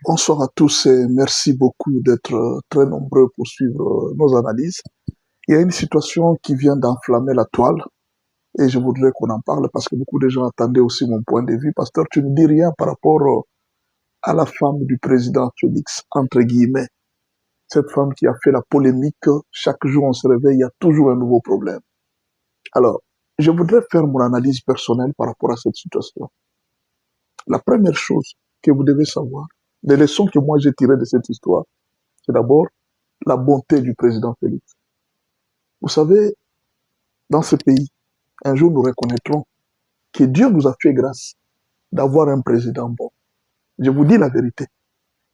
Bonsoir à tous et merci beaucoup d'être très nombreux pour suivre nos analyses. Il y a une situation qui vient d'enflammer la toile et je voudrais qu'on en parle parce que beaucoup de gens attendaient aussi mon point de vue. Pasteur, tu ne dis rien par rapport à la femme du président Félix, entre guillemets. Cette femme qui a fait la polémique, chaque jour on se réveille, il y a toujours un nouveau problème. Alors, je voudrais faire mon analyse personnelle par rapport à cette situation. La première chose que vous devez savoir, les leçons que moi j'ai tirées de cette histoire, c'est d'abord la bonté du président Félix. Vous savez, dans ce pays, un jour nous reconnaîtrons que Dieu nous a fait grâce d'avoir un président bon. Je vous dis la vérité,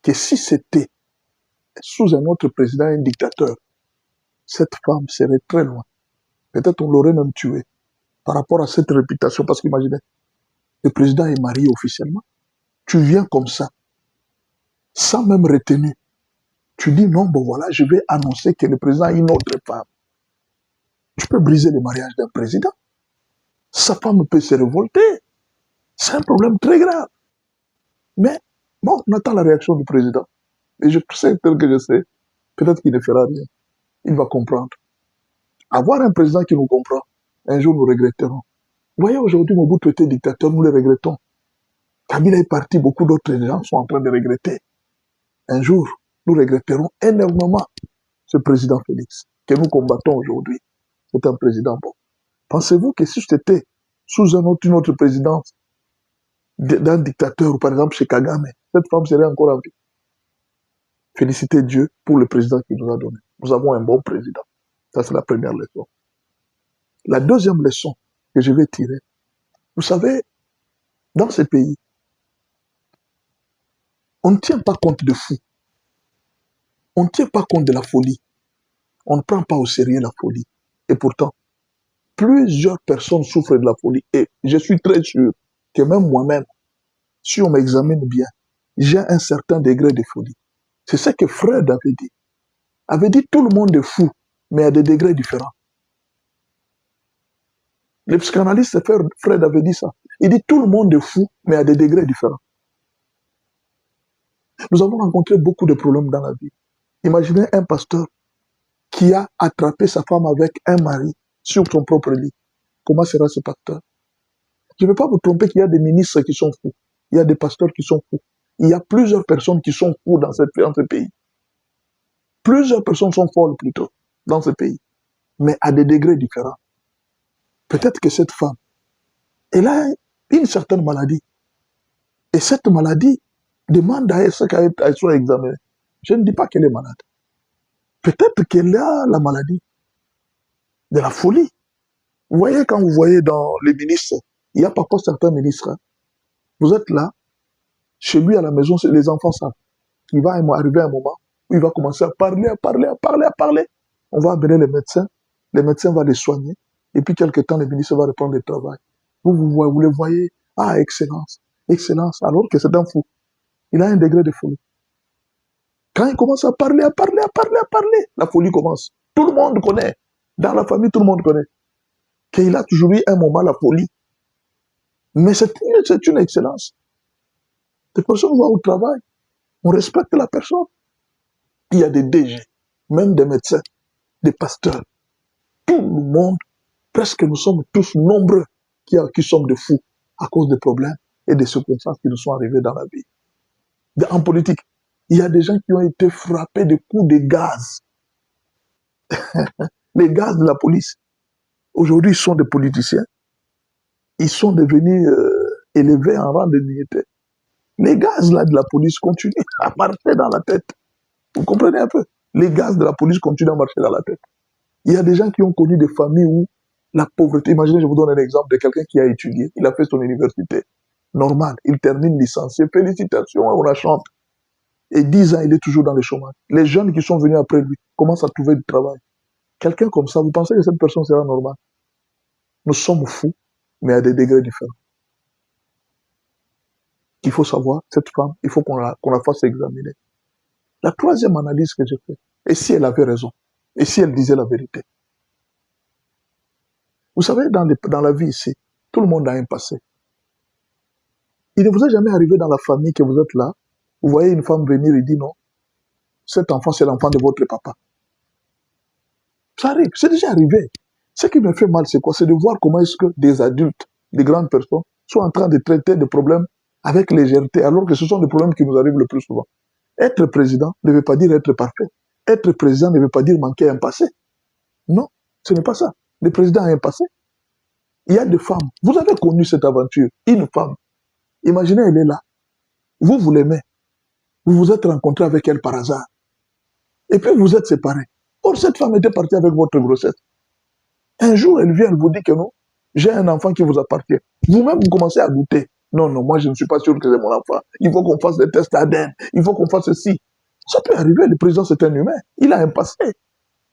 que si c'était sous un autre président, un dictateur, cette femme serait très loin. Peut-être on l'aurait même tué par rapport à cette réputation. Parce qu'imaginez, le président est marié officiellement. Tu viens comme ça, sans même retenue. Tu dis non, bon voilà, je vais annoncer que le président a une autre femme. Tu peux briser le mariage d'un président. Sa femme peut se révolter. C'est un problème très grave. Mais bon, on attend la réaction du président. Et je sais, tel que je sais, peut-être qu'il ne fera rien. Il va comprendre. Avoir un président qui nous comprend, un jour nous regretterons. Vous voyez, aujourd'hui, Mobutu était dictateur, nous le regrettons. Kabila est parti, beaucoup d'autres gens sont en train de regretter. Un jour, nous regretterons énormément ce président Félix, que nous combattons aujourd'hui. C'est un président bon. Pensez-vous que si c'était sous une autre présidence d'un dictateur, ou par exemple chez Kagame, cette femme serait encore en vie? Féliciter Dieu pour le président qu'il nous a donné. Nous avons un bon président. Ça, c'est la première leçon. La deuxième leçon que je vais tirer, vous savez, dans ce pays, on ne tient pas compte de fou. On ne tient pas compte de la folie. On ne prend pas au sérieux la folie. Et pourtant, plusieurs personnes souffrent de la folie. Et je suis très sûr que même moi-même, si on m'examine bien, j'ai un certain degré de folie. C'est ce que Freud avait dit. Avait dit tout le monde est fou, mais à des degrés différents. Le psychanalyste Freud avait dit ça. Il dit tout le monde est fou, mais à des degrés différents. Nous avons rencontré beaucoup de problèmes dans la vie. Imaginez un pasteur qui a attrapé sa femme avec un mari sur son propre lit. Comment sera ce pasteur? Je ne vais pas vous tromper qu'il y a des ministres qui sont fous. Il y a des pasteurs qui sont fous. Il y a plusieurs personnes qui sont fous dans ce pays. Plusieurs personnes sont folles plutôt dans ce pays, mais à des degrés différents. Peut-être que cette femme, elle a une certaine maladie. Et cette maladie demande à ce qu'elle soit examinée. Je ne dis pas qu'elle est malade. Peut-être qu'elle a la maladie de la folie. Vous voyez, quand vous voyez dans les ministres, il y a parfois certains ministres, hein, vous êtes là, chez lui à la maison, les enfants savent. Il va arriver un moment où il va commencer à parler, à parler, à parler, à parler. On va amener les médecins vont les soigner, et puis quelque temps, le ministre va reprendre le travail. Vous le voyez, ah, excellence, excellence, alors que c'est un fou. Il a un degré de folie. Quand il commence à parler, à parler, à parler, à parler, la folie commence. Tout le monde connaît. Dans la famille, tout le monde connaît. Qu'il a toujours eu un moment la folie. Mais c'est une excellence. Les personnes vont au travail. On respecte la personne. Il y a des DG, même des médecins, des pasteurs. Tout le monde, presque nous sommes tous nombreux qui sommes des fous à cause des problèmes et des circonstances qui nous sont arrivées dans la vie. En politique, il y a des gens qui ont été frappés de coups de gaz. Les gaz de la police. Aujourd'hui, ils sont des politiciens. Ils sont devenus élevés en rang de dignité. Les gaz là de la police continuent à marcher dans la tête. Vous comprenez un peu? Les gaz de la police continuent à marcher dans la tête. Il y a des gens qui ont connu des familles où la pauvreté, imaginez, je vous donne un exemple de quelqu'un qui a étudié, il a fait son université. Normal, il termine licencié, félicitations, on la chante. Et 10 ans, il est toujours dans le chômage. Les jeunes qui sont venus après lui commencent à trouver du travail. Quelqu'un comme ça, vous pensez que cette personne sera normale? Nous sommes fous, mais à des degrés différents. Il faut savoir, cette femme, il faut qu'on la fasse examiner. La troisième analyse que j'ai faite, et si elle avait raison, et si elle disait la vérité? Vous savez, dans la vie ici, tout le monde a un passé. Il ne vous est jamais arrivé dans la famille que vous êtes là, Vous voyez une femme venir et dire non, cet enfant, c'est l'enfant de votre papa. Ça arrive, c'est déjà arrivé. Ce qui me fait mal, c'est quoi? C'est de voir comment est-ce que des adultes, des grandes personnes, sont en train de traiter des problèmes avec légèreté, alors que ce sont des problèmes qui nous arrivent le plus souvent. Être président ne veut pas dire être parfait. Être président ne veut pas dire manquer un passé. Non, ce n'est pas ça. Le président a un passé. Il y a des femmes. Vous avez connu cette aventure. Une femme. Imaginez, elle est là. Vous l'aimez. Vous vous êtes rencontré avec elle par hasard. Et puis vous êtes séparés. Or, cette femme était partie avec votre grossesse. Un jour, elle vient, elle vous dit que non, j'ai un enfant qui vous appartient. Vous-même, vous commencez à douter. Non, non, moi, je ne suis pas sûr que c'est mon enfant. Il faut qu'on fasse des tests ADN. Il faut qu'on fasse ceci. Ça peut arriver. Le président, c'est un humain. Il a un passé.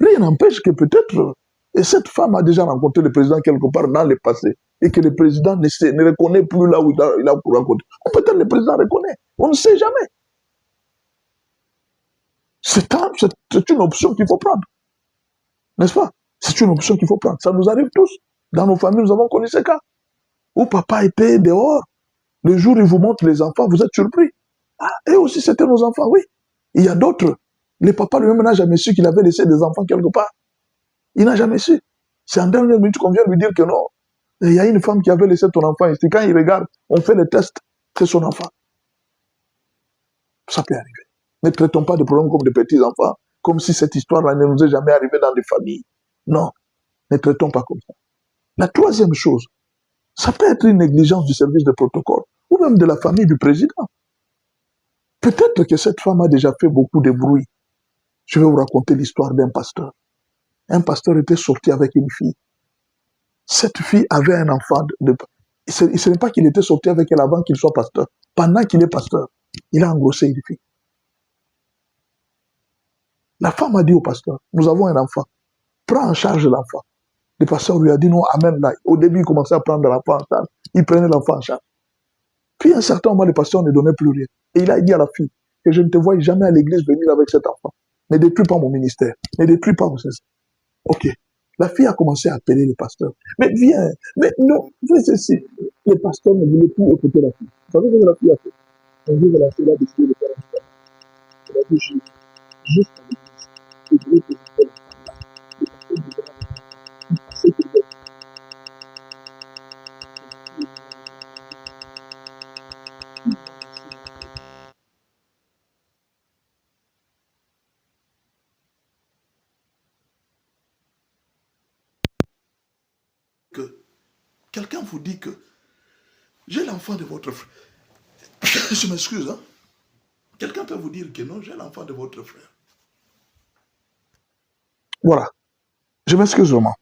Rien n'empêche que peut-être, et cette femme a déjà rencontré le président quelque part dans le passé, et que le président ne reconnaît plus là où il a rencontré. Peut-être le président reconnaît. On ne sait jamais. C'est une option qu'il faut prendre. N'est-ce pas? C'est une option qu'il faut prendre. Ça nous arrive tous. Dans nos familles, nous avons connu ces cas. Où papa était dehors. Le jour où il vous montre les enfants, vous êtes surpris. Ah, et aussi, c'était nos enfants, oui. Il y a d'autres. Le papa lui-même n'a jamais su qu'il avait laissé des enfants quelque part. Il n'a jamais su. C'est en dernière minute qu'on vient lui dire que non. Il y a une femme qui avait laissé ton enfant ici. Quand il regarde, on fait le test, c'est son enfant. Ça peut arriver. Ne traitons pas de problèmes comme des petits-enfants, comme si cette histoire-là ne nous est jamais arrivée dans des familles. Non, ne traitons pas comme ça. La troisième chose, ça peut être une négligence du service de protocole, ou même de la famille du président. Peut-être que cette femme a déjà fait beaucoup de bruit. Je vais vous raconter l'histoire d'un pasteur. Un pasteur était sorti avec une fille. Cette fille avait un enfant. Ce n'est pas qu'il était sorti avec elle avant qu'il soit pasteur. Pendant qu'il est pasteur, il a engrossé une fille. La femme a dit au pasteur, nous avons un enfant. Prends en charge l'enfant. Le pasteur lui a dit non, amène là. Au début, il commençait à prendre l'enfant en charge. Il prenait l'enfant en charge. Puis à un certain moment, le pasteur ne donnait plus rien. Et il a dit à la fille que je ne te vois jamais à l'église venir avec cet enfant. Ne détruis pas mon ministère. Ne détruis pas mon ministère. Ok. La fille a commencé à appeler le pasteur. Mais viens, mais non, fais ceci. Le pasteur ne voulait plus écouter la fille. Vous savez ce que la fille a fait? Un jour, elle a fait là décider de faire un enfant. Elle a dit juste à l'église. Je voulais que je fasse l'enfant là. Le pasteur ne voulait pas. Il pensait que quelqu'un vous dit que j'ai l'enfant de votre frère. Je m'excuse, hein. Quelqu'un peut vous dire que non, j'ai l'enfant de votre frère. Voilà. Je m'excuse vraiment.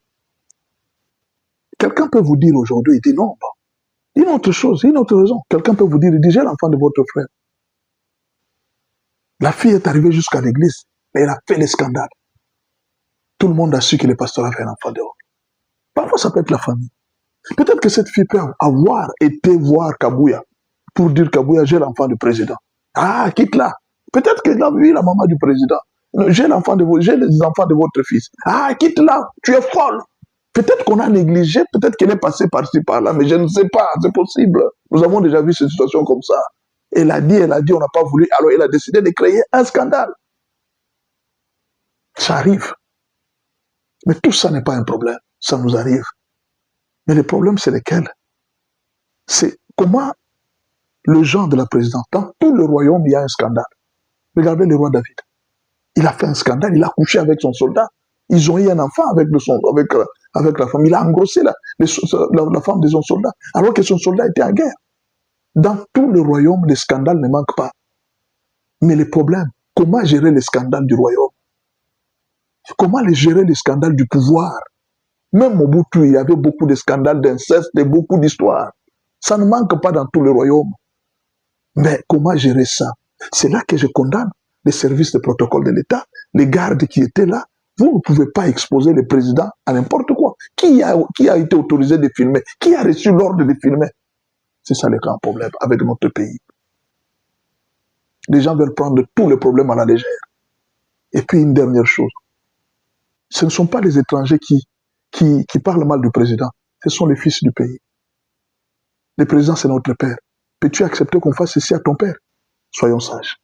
Quelqu'un peut vous dire aujourd'hui, il dit non, une autre chose, une autre raison. Quelqu'un peut vous dire, il dit j'ai l'enfant de votre frère. La fille est arrivée jusqu'à l'église, mais elle a fait le scandale. Tout le monde a su que le pasteur avait un enfant dehors. Parfois, ça peut être la famille. Peut-être que cette fille peut avoir été voir Kabouya pour dire Kabouya, j'ai l'enfant du président. Ah, quitte-la. Peut-être qu'elle a vu la maman du président. J'ai les enfants de votre fils. Ah, quitte-la. Tu es folle. Peut-être qu'on a négligé, peut-être qu'elle est passée par-ci, par-là, mais je ne sais pas, c'est possible. Nous avons déjà vu cette situation comme ça. Elle a dit, on n'a pas voulu, alors elle a décidé de créer un scandale. Ça arrive. Mais tout ça n'est pas un problème, ça nous arrive. Mais le problème, c'est lequel? C'est comment le genre de la présidence, dans tout le royaume, il y a un scandale. Regardez le roi David. Il a fait un scandale, il a couché avec son soldat. Ils ont eu un enfant avec la femme. Il a engrossé la femme de son soldat, alors que son soldat était en guerre. Dans tout le royaume, les scandales ne manquent pas. Mais le problème, comment gérer les scandales du royaume? Comment gérer les scandales du pouvoir? Même Mobutu, il y avait beaucoup de scandales d'inceste et beaucoup d'histoires. Ça ne manque pas dans tout le royaume. Mais comment gérer ça? C'est là que je condamne les services de protocole de l'État, les gardes qui étaient là. Vous ne pouvez pas exposer le président à n'importe quoi. Qui a été autorisé de filmer? Qui a reçu l'ordre de filmer? C'est ça le grand problème avec notre pays. Les gens veulent prendre tous les problèmes à la légère. Et puis une dernière chose. Ce ne sont pas les étrangers qui parlent mal du président. Ce sont les fils du pays. Le président, c'est notre père. Peux-tu accepter qu'on fasse ceci à ton père? Soyons sages.